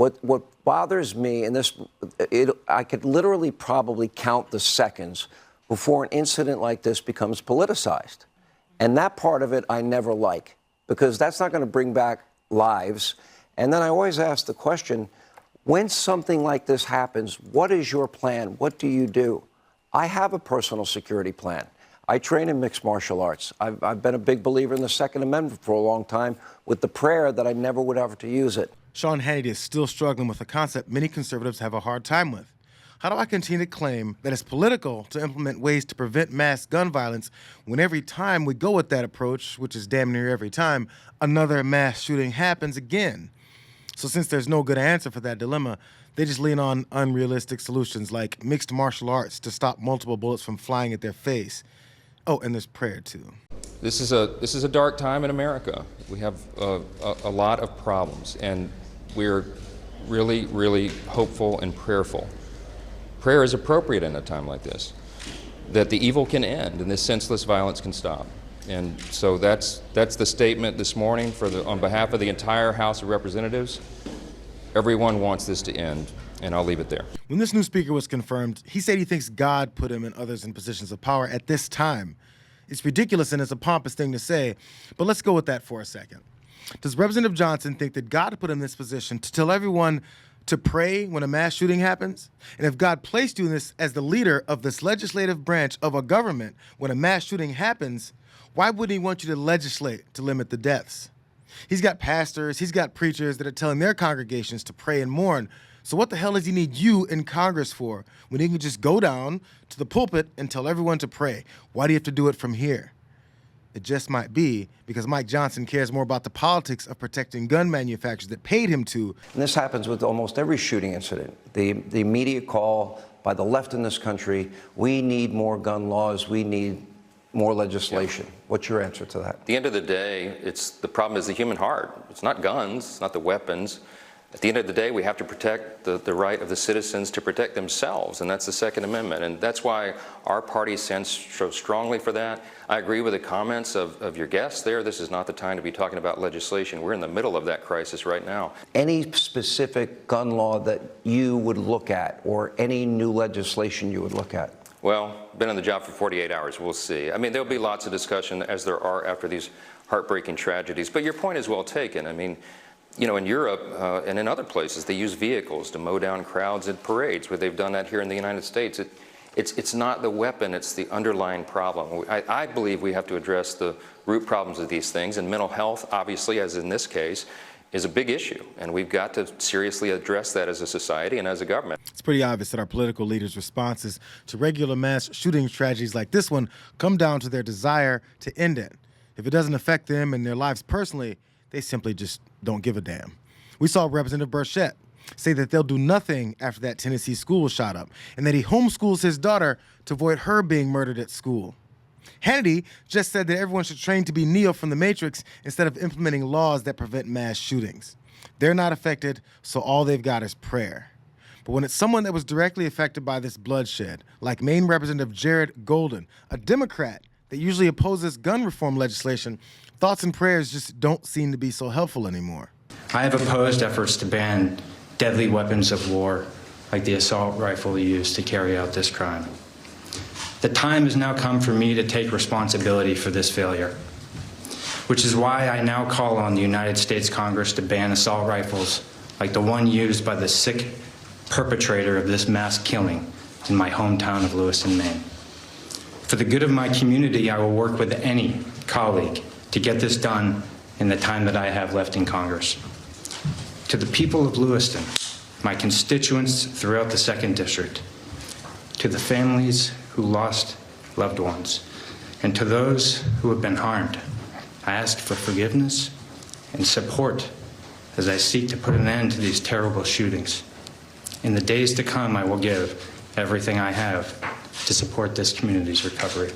What bothers me, and I could literally probably count the seconds before an incident like this becomes politicized. And that part of it I never like, because that's not going to bring back lives. And then I always ask the question, when something like this happens, what is your plan? What do you do? I have a personal security plan. I train in mixed martial arts. I've been a big believer in the Second Amendment for a long time, with the prayer that I never would ever to use it. Sean Hannity is still struggling with a concept many conservatives have a hard time with. How do I continue to claim that it's political to implement ways to prevent mass gun violence when every time we go with that approach, which is damn near every time, another mass shooting happens again? So since there's no good answer for that dilemma, they just lean on unrealistic solutions like mixed martial arts to stop multiple bullets from flying at their face. Oh, and there's prayer too. This is a dark time in America. We have a lot of problems, and we're really, really hopeful and prayerful. Prayer is appropriate in a time like this, that the evil can end and this senseless violence can stop. And so that's the statement this morning on behalf of the entire House of Representatives. Everyone wants this to end, and I'll leave it there. When this new speaker was confirmed, he said he thinks God put him and others in positions of power at this time. It's ridiculous and it's a pompous thing to say, but let's go with that for a second. Does Representative Johnson think that God put him in this position to tell everyone to pray when a mass shooting happens? And if God placed you in this as the leader of this legislative branch of a government when a mass shooting happens, why wouldn't he want you to legislate to limit the deaths? He's got pastors, he's got preachers that are telling their congregations to pray and mourn. So what the hell does he need you in Congress for when he can just go down to the pulpit and tell everyone to pray? Why do you have to do it from here? It just might be because Mike Johnson cares more about the politics of protecting gun manufacturers that paid him to. And this happens with almost every shooting incident. The immediate call by the left in this country, we need more gun laws, we need more legislation. Yeah. What's your answer to that? At the end of the day, the problem is the human heart. It's not guns, it's not the weapons. At the end of the day, we have to protect the right of the citizens to protect themselves, and that's the Second Amendment. And that's why our party stands so strongly for that. I agree with the comments of your guests there. This is not the time to be talking about legislation. We're in the middle of that crisis right now. Any specific gun law that you would look at, or any new legislation you would look at? Well, been on the job for 48 hours. We'll see. I mean, there'll be lots of discussion, as there are after these heartbreaking tragedies. But your point is well taken. I mean, you know, in Europe and in other places, they use vehicles to mow down crowds at parades, where they've done that here in the United States. It's not the weapon, it's the underlying problem. I believe we have to address the root problems of these things, and mental health, obviously, as in this case, is a big issue, and we've got to seriously address that as a society and as a government. It's pretty obvious that our political leaders' responses to regular mass shooting tragedies like this one come down to their desire to end it. If it doesn't affect them and their lives personally, they simply just don't give a damn. We saw Representative Burchett say that they'll do nothing after that Tennessee school was shot up, and that he homeschools his daughter to avoid her being murdered at school. Hannity just said that everyone should train to be Neo from the Matrix instead of implementing laws that prevent mass shootings. They're not affected, so all they've got is prayer. But when it's someone that was directly affected by this bloodshed, like Maine Representative Jared Golden, a Democrat that usually opposes gun reform legislation, thoughts and prayers just don't seem to be so helpful anymore. I have opposed efforts to ban deadly weapons of war like the assault rifle used to carry out this crime. The time has now come for me to take responsibility for this failure, which is why I now call on the United States Congress to ban assault rifles like the one used by the sick perpetrator of this mass killing in my hometown of Lewiston, Maine. For the good of my community, I will work with any colleague to get this done in the time that I have left in Congress. To the people of Lewiston, my constituents throughout the 2nd District, to the families who lost loved ones, and to those who have been harmed, I ask for forgiveness and support as I seek to put an end to these terrible shootings. In the days to come, I will give everything I have to support this community's recovery.